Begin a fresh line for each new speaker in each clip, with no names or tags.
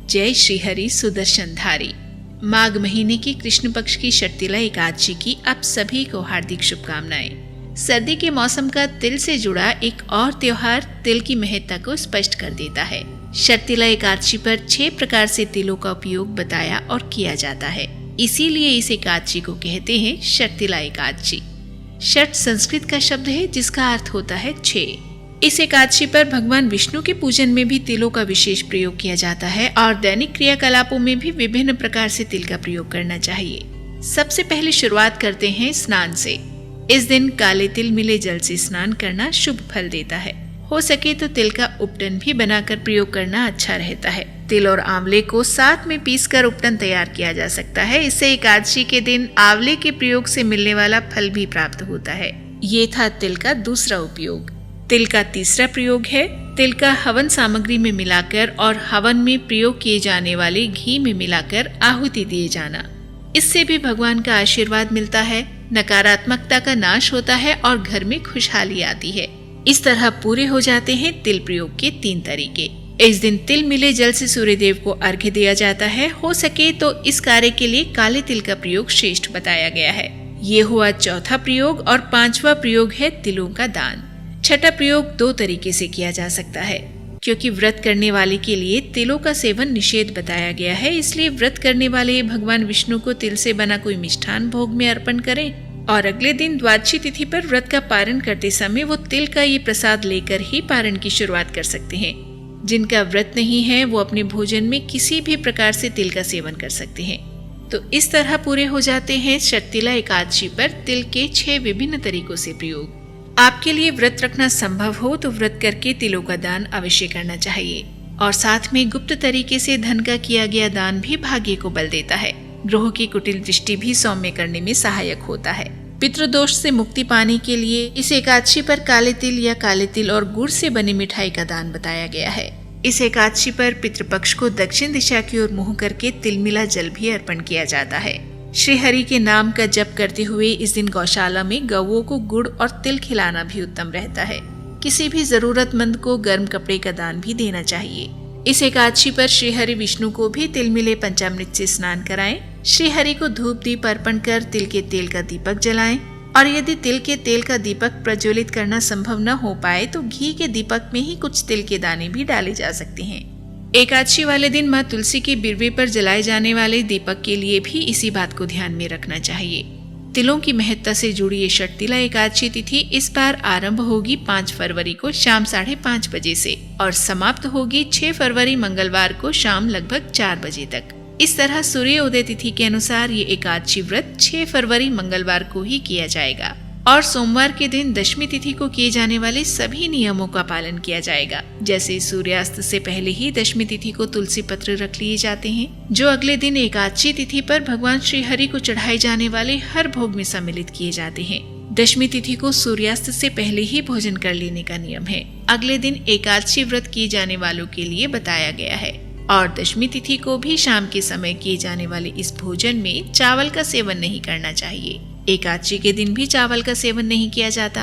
जय श्री हरि सुदर्शनधारी। माघ महीने की कृष्ण पक्ष की षटतिला एकादशी की आप सभी को हार्दिक शुभकामनाएं। सर्दी के मौसम का तिल से जुड़ा एक और त्योहार तिल की महत्ता को स्पष्ट कर देता है। षटतिला एकादशी पर 6 प्रकार से तिलों का उपयोग बताया और किया जाता है, इसीलिए इस एकादशी को कहते हैं षटतिला एकादशी। षट संस्कृत का शब्द है जिसका अर्थ होता है 6। इस एकादशी पर भगवान विष्णु के पूजन में भी तिलों का विशेष प्रयोग किया जाता है और दैनिक क्रियाकलापों में भी विभिन्न प्रकार से तिल का प्रयोग करना चाहिए। सबसे पहले शुरुआत करते हैं स्नान से। इस दिन काले तिल मिले जल से स्नान करना शुभ फल देता है। हो सके तो तिल का उपटन भी बनाकर प्रयोग करना अच्छा रहता है। तिल और आंवले को साथ में पीसकर उपटन तैयार किया जा सकता है। इससे एकादशी के दिन आंवले के प्रयोग से मिलने वाला फल भी प्राप्त होता है। ये था तिल का दूसरा उपयोग। तिल का तीसरा प्रयोग है तिल का हवन सामग्री में मिलाकर और हवन में प्रयोग किए जाने वाले घी में मिलाकर आहुति दिए जाना। इससे भी भगवान का आशीर्वाद मिलता है, नकारात्मकता का नाश होता है और घर में खुशहाली आती है। इस तरह पूरे हो जाते हैं तिल प्रयोग के 3 तरीके। इस दिन तिल मिले जल से सूर्यदेव को अर्घ्य दिया जाता है। हो सके तो इस कार्य के लिए काले तिल का प्रयोग श्रेष्ठ बताया गया है। ये हुआ चौथा प्रयोग और 5वां प्रयोग है तिलों का दान। छठा प्रयोग 2 तरीके से किया जा सकता है। क्योंकि व्रत करने वाले के लिए तिलों का सेवन निषेध बताया गया है, इसलिए व्रत करने वाले भगवान विष्णु को तिल से बना कोई मिष्ठान भोग में अर्पण करें और अगले दिन द्वादशी तिथि पर व्रत का पारण करते समय वो तिल का ये प्रसाद लेकर ही पारण की शुरुआत कर सकते हैं। जिनका व्रत नहीं है वो अपने भोजन में किसी भी प्रकार से तिल का सेवन कर सकते हैं। तो इस तरह पूरे हो जाते हैं षटतिला एकादशी पर तिल के 6 विभिन्न तरीकों से प्रयोग। आपके लिए व्रत रखना संभव हो तो व्रत करके तिलों का दान अवश्य करना चाहिए और साथ में गुप्त तरीके से धन का किया गया दान भी भाग्य को बल देता है। ग्रहों की कुटिल दृष्टि भी सौम्य करने में सहायक होता है। पितृदोष से मुक्ति पाने के लिए इस एकादशी पर काले तिल या काले तिल और गुड़ से बनी मिठाई का दान बताया गया है। इस एकादशी पर पितृपक्ष को दक्षिण दिशा की ओर मुंह करके तिल मिला जल भी अर्पण किया जाता है। श्री हरि के नाम का जप करते हुए इस दिन गौशाला में गौओं को गुड़ और तिल खिलाना भी उत्तम रहता है। किसी भी जरूरतमंद को गर्म कपड़े का दान भी देना चाहिए। इस एकादशी पर श्री हरि विष्णु को भी तिल मिले पंचामृत से स्नान कराएं। श्री हरि को धूप दीप अर्पण कर तिल के तेल का दीपक जलाएं और यदि तिल के तेल का दीपक प्रज्वलित करना संभव न हो पाए तो घी के दीपक में ही कुछ तिल के दाने भी डाले जा सकते हैं। एकादशी वाले दिन माँ तुलसी के बिरवे पर जलाए जाने वाले दीपक के लिए भी इसी बात को ध्यान में रखना चाहिए। तिलों की महत्ता से जुड़ी ये षटतिला एकादशी तिथि इस बार आरंभ होगी 5 फरवरी को शाम 5:30 बजे से और समाप्त होगी 6 फरवरी मंगलवार को शाम लगभग 4 बजे तक। इस तरह सूर्योदय तिथि के अनुसार ये एकादशी व्रत 6 फरवरी मंगलवार को ही किया जाएगा और सोमवार के दिन दशमी तिथि को किए जाने वाले सभी नियमों का पालन किया जाएगा। जैसे सूर्यास्त से पहले ही दशमी तिथि को तुलसी पत्र रख लिए जाते हैं, जो अगले दिन एकादशी तिथि पर भगवान श्री हरि को चढ़ाए जाने वाले हर भोग में सम्मिलित किए जाते हैं। दशमी तिथि को सूर्यास्त से पहले ही भोजन कर लेने का नियम है। अगले दिन एकादशी व्रत किए जाने वालों के लिए बताया गया है और दशमी तिथि को भी शाम के समय किए जाने वाले इस भोजन में चावल का सेवन नहीं करना चाहिए। एकादशी के दिन भी चावल का सेवन नहीं किया जाता।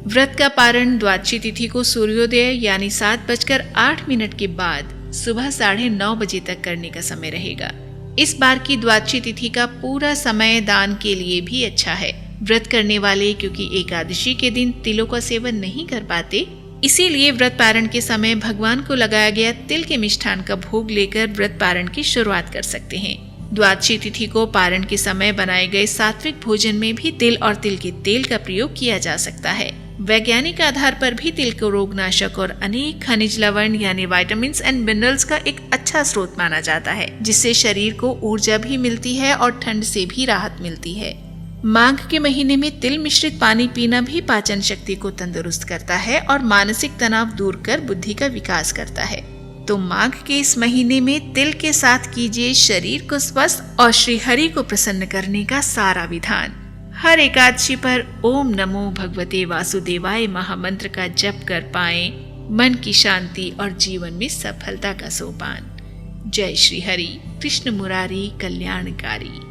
व्रत का पारण द्वादशी तिथि को सूर्योदय यानी 7:08 के बाद सुबह 9:30 बजे तक करने का समय रहेगा। इस बार की द्वादशी तिथि का पूरा समय दान के लिए भी अच्छा है। व्रत करने वाले क्योंकि एकादशी के दिन तिलों का सेवन नहीं कर पाते, इसीलिए व्रत पारण के समय भगवान को लगाया गया तिल के मिष्ठान का भोग लेकर व्रत पारण की शुरुआत कर सकते हैं। द्वादशी तिथि को पारण के समय बनाए गए सात्विक भोजन में भी तिल और तिल के तेल का प्रयोग किया जा सकता है। वैज्ञानिक आधार पर भी तिल को रोगनाशक और अनेक खनिज लवण यानी विटामिन्स एंड मिनरल्स का एक अच्छा स्रोत माना जाता है, जिससे शरीर को ऊर्जा भी मिलती है और ठंड से भी राहत मिलती है। माघ के महीने में तिल मिश्रित पानी पीना भी पाचन शक्ति को तंदुरुस्त करता है और मानसिक तनाव दूर कर बुद्धि का विकास करता है। तो माघ के इस महीने में तिल के साथ कीजिए शरीर को स्वस्थ और श्री हरि को प्रसन्न करने का सारा विधान। हर एकादशी पर ओम नमो भगवते वासुदेवाय महामंत्र का जप कर पाएं मन की शांति और जीवन में सफलता का सोपान। जय श्री हरि, कृष्ण मुरारी कल्याणकारी।